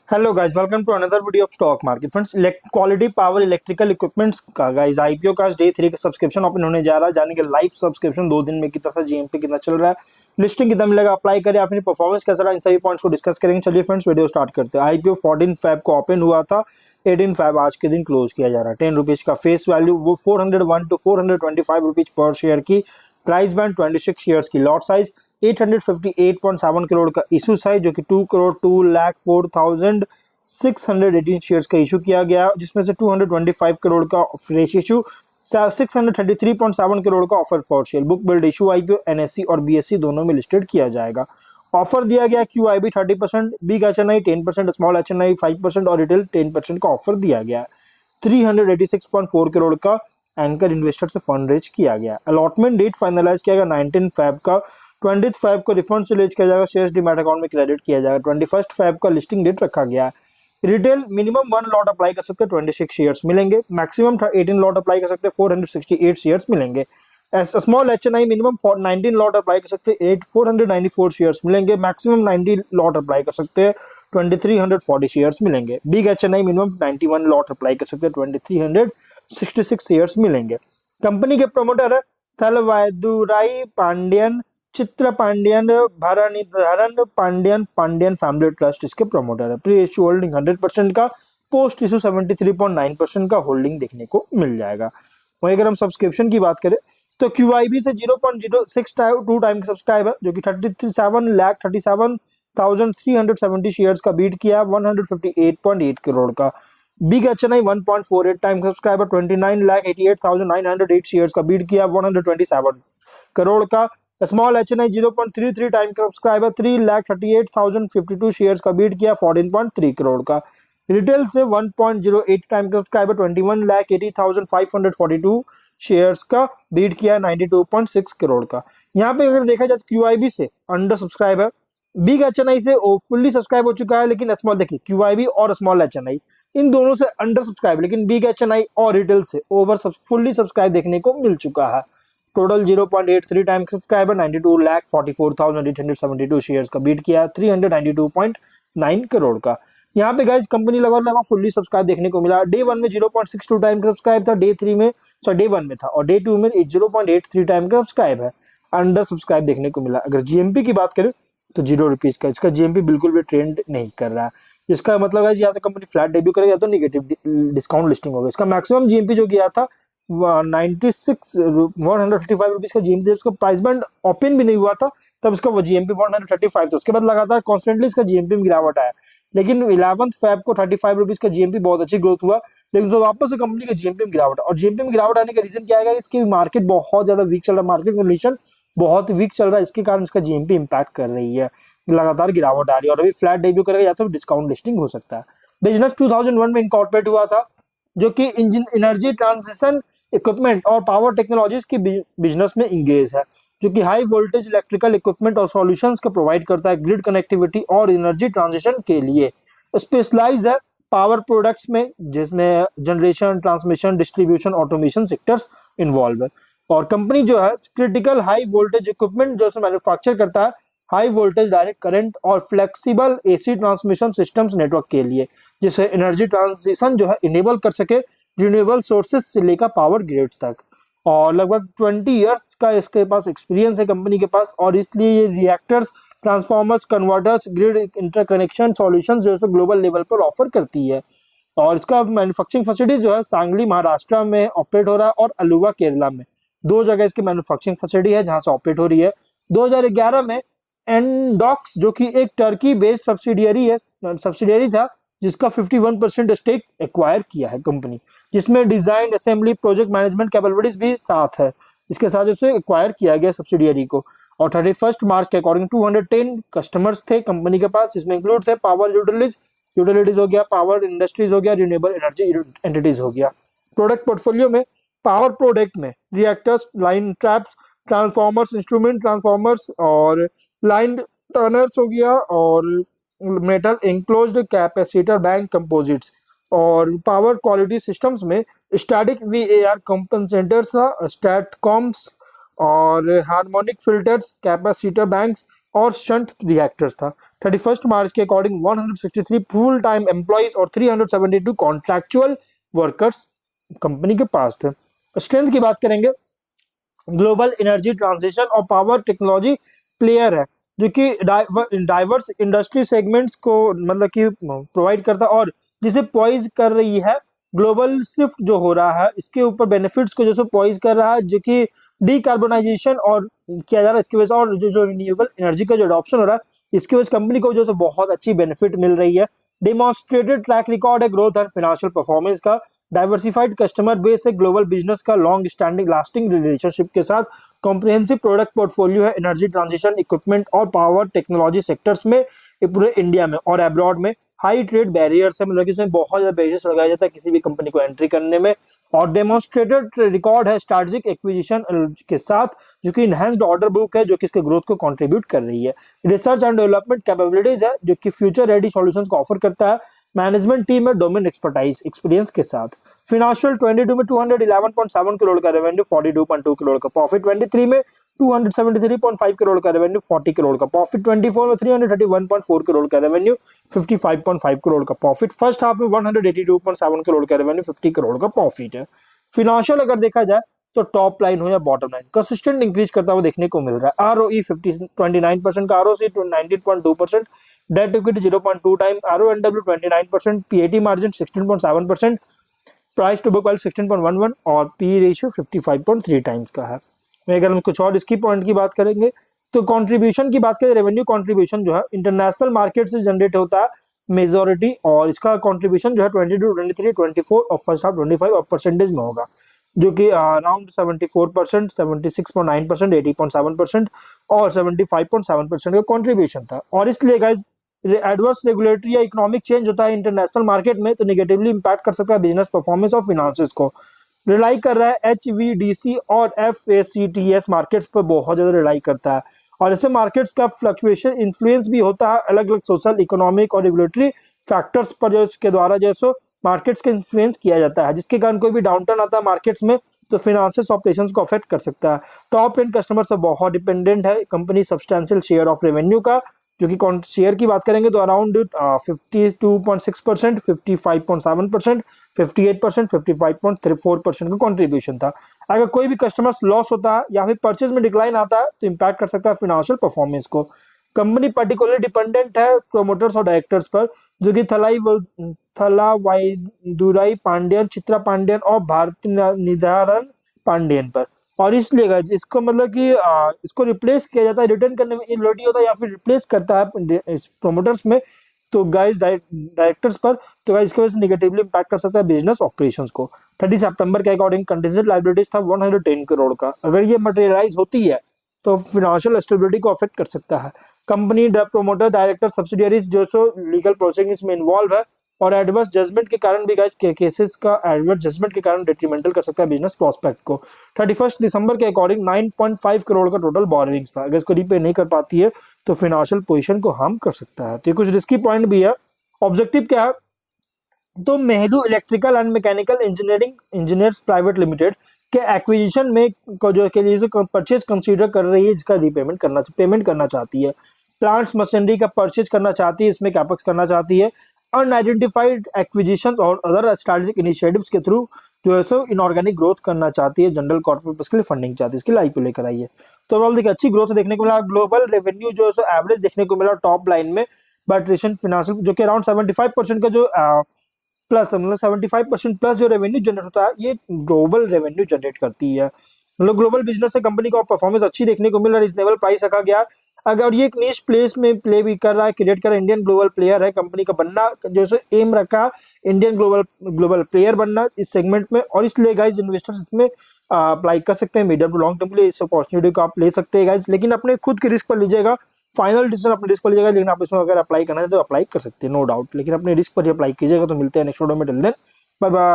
Hello guys, welcome to another video of stock market friends. Quality power electrical equipments का guys IPO का day 3 का subscription open होने जा रहा है। जाने के लाइव सब्सक्रिप्शन 2 दिन में कितना था, जीएमपी कितना चल रहा है, लिस्टिंग कितना मिलेगा, अप्लाई करें, अपनी परफॉर्मेंस कैसा रहा, इन सभी पॉइंट्स को डिस्कस करेंगे। चलिए फ्रेंड्स, वीडियो स्टार्ट करते हैं। आईपीओ 14 फेब को ओपन हुआ था, 18 फेब आज के दिन क्लोज किया जा रहा है। 10 रुपीज का फेस वैल्यू, वो 401 टू 425 रुपीज पर शेयर की। प्राइस बैंड 26 शेयर्स की। लॉट साइज 858.7 करोड़ का। इशू साइज जो कि 2 करोड़ 2,04,618 शेयर्स का इशू किया गया, जिसमें से 225 करोड़ का फ्रेश इशू, 633.7 करोड़ का offer for share. Book build issue IPO NSC और बीएससी दोनों में लिस्टेड किया जाएगा। ऑफर दिया गया QIB 30%, big HNI 10%, small HNI 5% और रिटेल 10% का ऑफर दिया गया। 386.4 करोड़ का एंकर इन्वेस्टर से फंड रेज किया गया। अलॉटमेंट डेट फाइनलाइज किया गया 19 फैब का। 20 फैब को रिफंड से रिलीज किया जाएगा, शेयर्स डीमैट अकाउंट में क्रेडिट किया जाएगा। 21 फैब का लिस्टिंग डेट रखा गया है। रिटेल मिनिमम 1 लॉट अप्लाई कर सकते हैं, 26 शेयर्स मिलेंगे। मैक्सिमम 18 लॉट अप्लाई कर सकते हैं, 468 शेयर्स मिलेंगे। Small HNI minimum 19 lot apply कर सकते हैं, 494 शेयर्स मिलेंगे। मैक्सिमम 90 लॉट अप्लाई कर सकते हैं, 2340 शेयर्स मिलेंगे। Big HNI minimum 91 lot apply कर सकते हैं, 2366 शेयर्स मिलेंगे। कंपनी के प्रमोटर है थलवायदुराई पांड्यन, चित्र पांड्यन, भरणिधरन पांड्यन, पांड्यन फैमिली ट्रस्ट इसके प्रमोटर है। प्री इश्यू होल्डिंग 100% का, पोस्ट इशू 73.9% का होल्डिंग देखने को मिल जाएगा। वहीं अगर हम सब्सक्रिप्शन की बात करें तो क्यूआईबी से 0.062 टाइम का सब्सक्राइब है, जो कि 37,37,370 शेयर्स का बीट किया, 158.8 करोड़ का। Big HNI 1.48 time subscriber, 29,88,908 shares का बीट किया, 127 करोड़ का। स्मॉल एचएनआई 0.33 टाइम का सब्सक्राइबर, 3,38,052 शेयर्स का बीट किया, 14.3 करोड़ का। रिटेल से 1.08 टाइम का सब्सक्राइबर, 21,80,542 शेयर्स का बीट किया, 92.6 करोड़ का। यहाँ पे अगर देखा जाए तो क्यूआईबी से अंडर सब्सक्राइब है, बिग एचएनआई से फुल्ली सब्सक्राइब हो चुका है, लेकिन स्मॉल देखिए क्यूआईबी और स्मॉल एचएनआई इन दोनों से अंडर सब्सक्राइब, लेकिन बिग एचएनआई और रिटेल से ओवर फुल्ली सब्सक्राइब देखने को मिल चुका है। टोटल 0.83 टाइम सब्सक्राइबर, 92,44,872 शेयर्स का बीट किया, 392.9 करोड़ का। यहाँ पे गाइज कंपनी लगभग फुल्ली सब्सक्राइब देखने को मिला। डे 1 में 0.62 टाइम का सब्सक्राइब था, डे 3 में डे 1 में था, और डे 2 में 0.83 टाइम का सब्सक्राइब है। अंडर सब्सक्राइब देखने को मिला। अगर जीएमपी की बात करें तो 0 रुपीज का इसका जीएमपी बिल्कुल भी ट्रेंड नहीं कर रहा है। इसका मतलब है या तो कंपनी फ्लैट डेब्यू करेगा या तो निगेटिव डिस्काउंट लिस्टिंग होगा। इसका मैक्सिमम जीएमपी जो गया था 155 रुपीज का जीएमपी, उसका प्राइस बैंड ओपन भी नहीं हुआ था तब इसका वो जीएमपी 135 था। उसके बाद लगातार कॉन्स्टेंटली इसका जीएमपी में गिरावट आया, लेकिन 11th फैब को 35 रुपीज का जीएमपी बहुत अच्छी ग्रोथ हुआ, लेकिन तो वापस से कंपनी के जीएमपी में गिरावट। और जीएमपी में गिरावट आने का रीजन क्या है? इसकी मार्केट बहुत ज्यादा वीक चल रहा है, मार्केट कंडीशन बहुत वीक चल रहा है, इसके कारण इसका जीएमपी इंपैक्ट कर रही है, लगातार गिरावट आ रही है। और अभी फ्लैट डेब्यू करेगा या तो डिस्काउंट लिस्टिंग हो सकता है। बिजनेस 2001 में इनकॉर्पोरेट हुआ था, जो कि इंजन एनर्जी ट्रांजिशन इक्विपमेंट और पावर टेक्नोलॉजीज की बिजनेस में इंगेज है, जो कि हाई वोल्टेज इलेक्ट्रिकल इक्विपमेंट और सॉल्यूशंस का प्रोवाइड करता है ग्रिड कनेक्टिविटी और एनर्जी ट्रांजिशन के लिए। स्पेशलाइज है पावर प्रोडक्ट्स में, जिसमें generation, transmission, distribution, automation sectors involve है। और कंपनी जो है क्रिटिकल हाई वोल्टेज इक्विपमेंट जो मैन्युफैक्चर करता है हाई वोल्टेज डायरेक्ट करंट और flexible AC transmission systems network के लिए, जिससे एनर्जी ट्रांजिशन जो है इनेबल कर सके रिन्यूएबल सोर्सेज से लेकर पावर ग्रिड्स तक। और लगभग 20 इयर्स का इसके पास एक्सपीरियंस है कंपनी के पास, और इसलिए ये reactors, transformers, converters, grid interconnection solution जो है ग्लोबल लेवल पर ऑफर करती है। और इसका मैन्युफैक्चरिंग फैसिलिटी जो है सांगली महाराष्ट्र में ऑपरेट हो रहा है, और अलुवा केरला में, दो जगह इसकी मैन्युफैक्चरिंग फैसिलिटी है जहां से ऑपरेट हो रही है। 2011 में एनडॉक्स, जो कि एक टर्की बेस्ड सब्सिडियरी था, जिसका 51% स्टेक एक्वायर किया है कंपनी, जिसमें design, assembly, project management capabilities भी साथ है। इसके साथ उसे एक्वायर किया गया सब्सिडियरी को। और 31 मार्च के अकॉर्डिंग 210 कस्टमर्स थे कंपनी के पास, जिसमें इंक्लूड थे पावर यूटिलिटीज हो गया, पावर इंडस्ट्रीज हो गया, रिन्यूएबल एनर्जी एंटिटीज हो गया। प्रोडक्ट पोर्टफोलियो में पावर प्रोडक्ट में reactors, line traps, transformers, instrument transformers और लाइन टर्नर्स हो गया, और मेटल एंक्लोज्ड कैपेसिटर बैंक कंपोजिट्स। और पावर क्वालिटी सिस्टम्स में स्टैटिक वीएआर कंपनसेटर्स था, स्टैटकॉम्स और हार्मोनिक फिल्टर्स, कैपेसिटर बैंक्स और शंट रिएक्टर्स था। 31 मार्च के अकॉर्डिंग 163 फुल टाइम एम्प्लॉइज और 372 कॉन्ट्रैक्चुअल वर्कर्स कंपनी के पास थे। स्ट्रेंथ की बात करेंगे, ग्लोबल एनर्जी ट्रांजिशन और पावर टेक्नोलॉजी प्लेयर है, जो कि डाइवर्स इंडस्ट्री सेगमेंट्स को मतलब कि प्रोवाइड करता है और जिसे पॉइज कर रही है ग्लोबल शिफ्ट जो हो रहा है इसके ऊपर बेनिफिट्स को जैसे पॉइज कर रहा है, जो कि डीकार्बोनाइजेशन और किया जा रहा है इसकी वजह से, और जो रिन्यूएबल एनर्जी का जो अडॉप्शन हो रहा है इसकी वजह से कंपनी को जो बहुत अच्छी बेनिफिट मिल रही है। डेमोन्स्ट्रेटेड ट्रैक रिकॉर्ड है ग्रोथ एंड फाइनेंशियल परफॉर्मेंस का, डाइवर्सिफाइड कस्टमर बेस है, ग्लोबल बिजनेस का लॉन्ग स्टैंडिंग लास्टिंग रिलेशनशिप के साथ, कॉम्प्रिहेंसिव प्रोडक्ट पोर्टफोलियो है एनर्जी ट्रांजिशन इक्विपमेंट और पावर टेक्नोलॉजी सेक्टर्स में पूरे इंडिया में और अब्रॉड में, हाई ट्रेड बैरियर्स है, मतलब कि इसमें बहुत ज्यादा बैरियर्स लगाया जाता है किसी भी कंपनी को एंट्री करने में, और डेमोन्स्ट्रेटेड रिकॉर्ड है स्ट्रैटेजिक एक्विजिशन के साथ, जो कि इनहैंस्ड ऑर्डर बुक है जो कि इसके ग्रोथ को कंट्रीब्यूट कर रही है, रिसर्च एंड डेवलपमेंट कैपेबिलिटीज है जो कि फ्यूचर रेडी सॉल्यूशंस को ऑफर करता है, मैनेजमेंट टीम है डोमेन एक्सपर्टाइज एक्सपीरियंस के साथ। फिनेंशियल 22 में 211.7 करोड़ का रेवेन्यू, 42.2 करोड़ का प्रॉफिट, 23 में 273.5 करोड़ का रेवेन्यू, 40 करोड़ का प्रॉफिट, 24 में 331.4 करोड़ का रेवेन्यू, 55.5 करोड़ का प्रॉफिट, फर्स्ट हाफ में 182.7 करोड़ का रेवेन्यू, 50 करोड़ का प्रॉफिट है। फिनेंशियल अगर देखा जाए तो टॉप लाइन हो या बॉटम लाइन कंसिस्टेंट इंक्रीज करता हुआ देखने को मिल रहा है। ROE 29% का, ROC 19.2%, debt equity 0.2 time, RONW 29%, PAT margin 16.7%, price to book value 16.11 और पी रेशियो 55.3 टाइम्स का है। अगर हम कुछ और इसकी पॉइंट की बात करेंगे तो कंट्रीब्यूशन की बात करें, रेवेन्यू कंट्रीब्यूशन जो है इंटरनेशनल मार्केट से जनरेट होता है मेजोरिटी, और इसका कंट्रीब्यूशन जो है 22, 23, 24 और फर्स्ट हाफ 25 और परसेंटेज में होगा, जो कि अराउंड 74%, 76.9%, 80.7% और 75.7% का कंट्रीब्यूशन था। और इसलिए गाइज एडवर्स रेगुलेटरी या इकोनॉमिक चेंज होता है इंटरनेशनल मार्केट में तो निगेटिवली इंपैक्ट कर सकता है बिजनेस परफॉर्मेंस और फिनेंसेस को। रिलाई कर रहा है HVDC और FACTS मार्केट्स पर बहुत ज्यादा रिलाई करता है, और ऐसे मार्केट्स का फ्लक्चुएशन इन्फ्लुएंस भी होता है अलग अलग सोशल इकोनॉमिक और रेगुलेटरी फैक्टर्स पर, जो इसके द्वारा जैसे मार्केट्स का इन्फ्लुएंस किया जाता है, जिसके कारण कोई भी डाउनटर्न आता है मार्केट्स में तो फाइनेंशियल ऑपरेशंस को अफेक्ट कर सकता है। टॉप एंड कस्टमर से बहुत डिपेंडेंट है company substantial share of revenue का, जो कि शेयर की बात करेंगे तो अराउंड 52.6%, 55.7%, 58%, 55.4% का कंट्रीब्यूशन था। अगर कोई भी कस्टमर्स लॉस होता है या फिर परचेज में डिक्लाइन आता है तो इम्पैक्ट कर सकता है फाइनेंशियल परफॉर्मेंस को। कंपनी पर्टिकुलरली डिपेंडेंट है प्रोमोटर्स और डायरेक्टर्स पर, जो कि थलावाईदुराई पांड्यन, चित्रा पांड्यन और भारती निधारण पांड्यन पर, और इसलिए गाइस इसको मतलब कि इसको रिप्लेस किया जाता है, रिटर्न करने में इनएबिलिटी होता है या फिर रिप्लेस करता है प्रोमोटर्स में तो गाइस डायरेक्टर्स पर, तो गाइस इसकी वजह से नेगेटिवली इंपैक्ट कर सकता है बिजनेस ऑपरेशंस को। 30 सितंबर के अकॉर्डिंग कंटीजेंट लायबिलिटीज था 110 करोड़ का, अगर ये मटेरियलाइज होती है तो फाइनेंशियल स्टेबिलिटी को अफेक्ट कर सकता है। कंपनी प्रोमोटर डायरेक्टर सब्सिडियरीज जो सो लीगल प्रोसेसिंग इसमें इन्वॉल्व है, और एडवर्स जजमेंट के कारण भी गाइस केसेस का एडवर्स जजमेंट के कारण डिट्रीमेंटल कर सकता है बिजनेस प्रोस्पेक्ट को। 31 दिसंबर के अकॉर्डिंग 9.5 करोड़ का टोटल बोरोइंग्स था, अगर इसको रीपे नहीं कर पाती है तो फाइनेंशियल पोजीशन को हार्म कर सकता है। तो ये कुछ रिस्की पॉइंट भी है। ऑब्जेक्टिव क्या है, तो Mehru electrical and mechanical engineering engineers private limited के एक्विजिशन में को जो के लिए जो परचेज कंसीडर कर रही है, जिसका रीपेमेंट करना पेमेंट करना चाहती है, प्लांट्स मशीनरी का परचेज करना चाहती है, इसमें कैपेक्स करना चाहती है, अनआइडेंटिफाइड एक्विजिशन और अदर स्ट्रेटेजिक इनिशिएटिव्स के थ्रू जो है सो इनऑर्गेनिक ग्रोथ करना चाहती है, जनरल कॉर्पोरेट के लिए फंडिंग चाहती है, इसके लिए IPO लेकर आई है। तो ओवरऑल देखिए अच्छी ग्रोथ देखने को मिला, ग्लोबल रेवेन्यू जो है सो एवरेज देखने को मिला टॉप लाइन में, बट रिसेंट फाइनेंशियल जो कि अराउंड 75% का जो प्लस मतलब 75% प्लस जो रेवेन्यू जनरेट होता है ये ग्लोबल रेवेन्यू जनरेट करती है। मतलब ग्लोबल बिजनेस से कंपनी को परफॉर्मेंस अच्छी देखने को मिल रहा है, रिजनेबल प्राइस रखा गया, अगर ये एक नीश प्लेस में प्ले भी कर रहा है, क्रिएट कर रहा है, इंडियन ग्लोबल प्लेयर है, कंपनी का बनना जो है एम रखा इंडियन ग्लोबल प्लेयर बनना इस सेगमेंट में, और इसलिए गाइज इन्वेस्टर्स इसमें अप्लाई कर सकते हैं मीडियम टू लॉन्ग टर्म के लिए, इस अपॉर्चुनिटी को आप ले सकते हैं गाइज, लेकिन अपने खुद के रिस्क पर लीजिएगा, फाइनल डिसीजन अपने रिस्क पर लीजिएगा, लेकिन आप इसमें अगर अप्लाई करना है तो अप्लाई कर सकते हैं नो डाउट, लेकिन अपने रिस्क पर ही अप्लाई कीजिएगा। तो मिलते हैं नेक्स्ट वीडियो में, टिल देन बाय बाय।